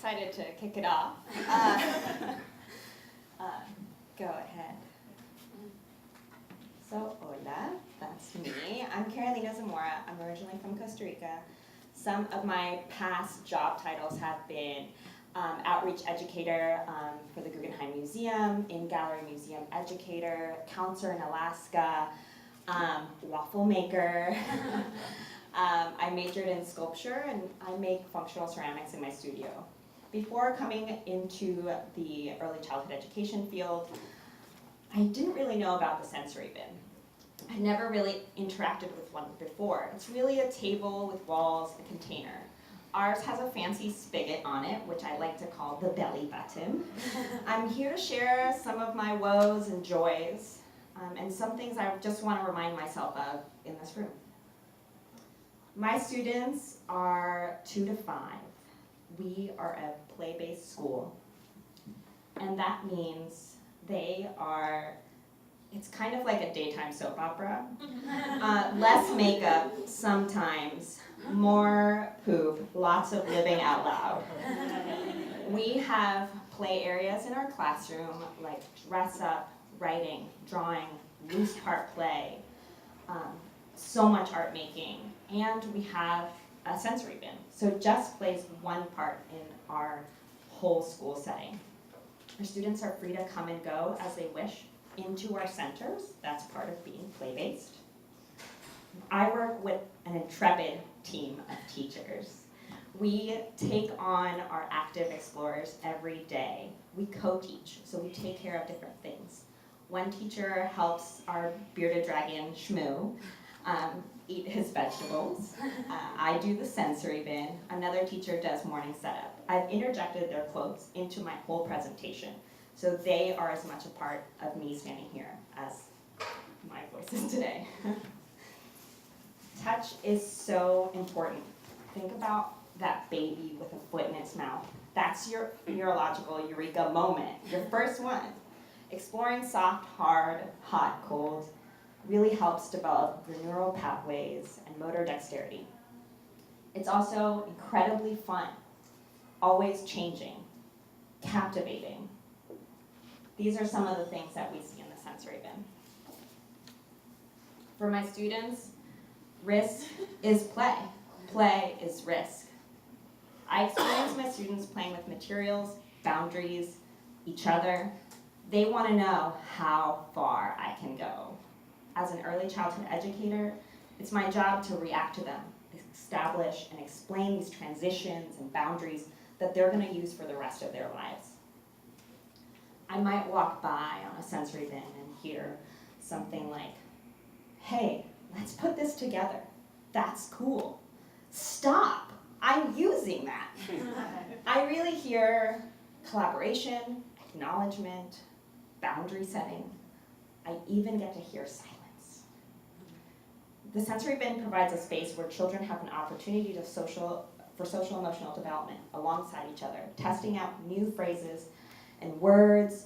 excited to kick it off. Go ahead. So, hola, that's me. I'm Carolina Zamora. I'm originally from Costa Rica. Some of my past job titles have been outreach educator for the Guggenheim Museum, in-gallery museum educator, counselor in Alaska, waffle maker. I majored in sculpture and I make functional ceramics in my studio. Before coming into the early childhood education field, I didn't really know about the sensory bin. I never really interacted with one before. It's really a table with walls, a container. Ours has a fancy spigot on it, which I like to call the belly button. I'm here to share some of my woes and joys, and some things I just want to remind myself of in this room. My students are 2 to 5. We are a play-based school, and that means they are, it's kind of like a daytime soap opera. Less makeup sometimes, more poop, lots of living out loud. We have play areas in our classroom like dress up, writing, drawing, loose part play, so much art making, and we have a sensory bin. So it just plays one part in our whole school setting. Our students are free to come and go as they wish into our centers. That's part of being play-based. I work with an intrepid team of teachers. We take on our active explorers every day. We co-teach, so we take care of different things. One teacher helps our bearded dragon, Shmoo, eat his vegetables. I do the sensory bin. Another teacher does morning setup. I've interjected their quotes into my whole presentation, so they are as much a part of me standing here as my voice is today. Touch is so important. Think about that baby with a foot in its mouth. That's your neurological eureka moment, your first one. Exploring soft, hard, hot, cold really helps develop the neural pathways and motor dexterity. It's also incredibly fun, always changing, captivating. These are some of the things that we see in the sensory bin. For my students, risk is play. Play is risk. I experience my students playing with materials, boundaries, each other. They want to know how far I can go. As an early childhood educator, it's my job to react to them, establish and explain these transitions and boundaries that they're going to use for the rest of their lives. I might walk by on a sensory bin and hear something like, "Hey, let's put this together. That's cool. Stop, I'm using that." I really hear collaboration, acknowledgement, boundary setting. I even get to hear silence. The sensory bin provides a space where children have an opportunity for social emotional development alongside each other, testing out new phrases and words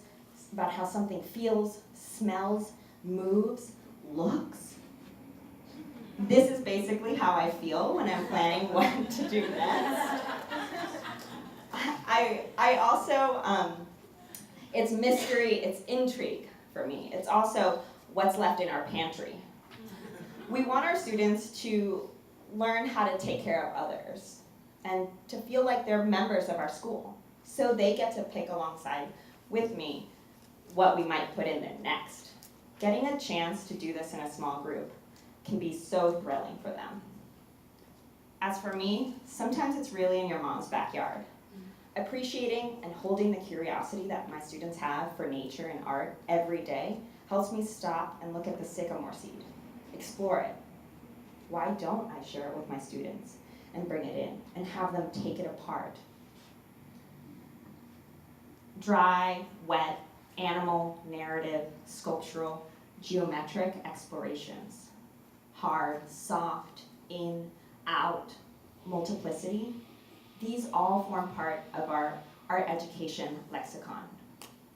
about how something feels, smells, moves, looks. This is basically how I feel when I'm planning what to do next. I also, it's mystery, it's intrigue for me. It's also what's left in our pantry. We want our students to learn how to take care of others and to feel like they're members of our school. So they get to pick alongside with me what we might put in there next. Getting a chance to do this in a small group can be so thrilling for them. As for me, sometimes it's really in your mom's backyard. Appreciating and holding the curiosity that my students have for nature and art every day helps me stop and look at the sycamore seed, explore it. Why don't I share it with my students and bring it in and have them take it apart? Dry, wet, animal, narrative, sculptural, geometric explorations. Hard, soft, in, out, multiplicity. These all form part of our art education lexicon.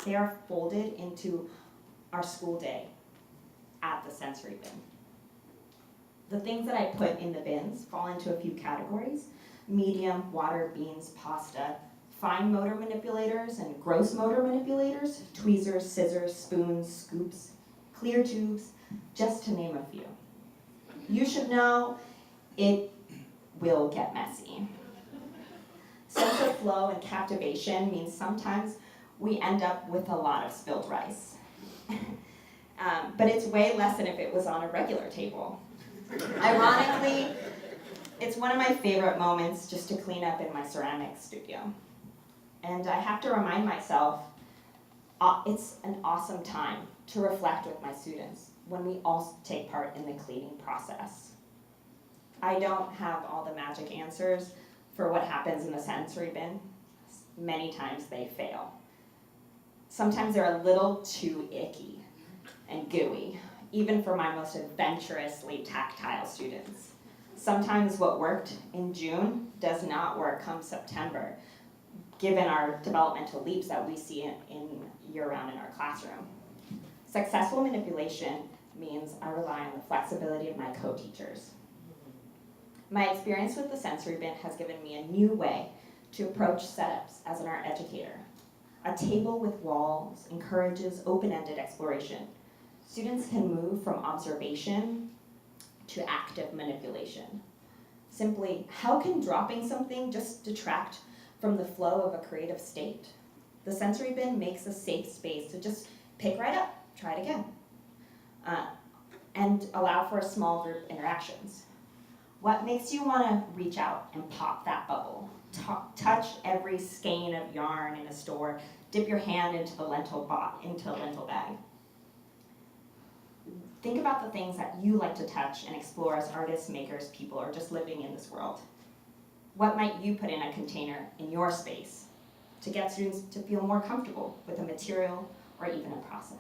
They are folded into our school day at the sensory bin. The things that I put in the bins fall into a few categories: medium, water, beans, pasta, fine motor manipulators and gross motor manipulators, tweezers, scissors, spoons, scoops, clear tubes, just to name a few. You should know it will get messy. Sense of flow and captivation means sometimes we end up with a lot of spilled rice. But it's way less than if it was on a regular table. Ironically, it's one of my favorite moments just to clean up in my ceramics studio. And I have to remind myself, it's an awesome time to reflect with my students when we all take part in the cleaning process. I don't have all the magic answers for what happens in the sensory bin. Many times they fail. Sometimes they're a little too icky and gooey, even for my most adventurously tactile students. Sometimes what worked in June does not work come September, given our developmental leaps that we see in year-round in our classroom. Successful manipulation means I rely on the flexibility of my co-teachers. My experience with the sensory bin has given me a new way to approach setups as an art educator. A table with walls encourages open-ended exploration. Students can move from observation to active manipulation. Simply, how can dropping something just detract from the flow of a creative state? The sensory bin makes a safe space to just pick right up, try it again, and allow for small group interactions. What makes you want to reach out and pop that bubble? Touch every skein of yarn in a store, dip your hand into a lentil bag. Think about the things that you like to touch and explore as artists, makers, people, or just living in this world. What might you put in a container in your space to get students to feel more comfortable with a material or even a process?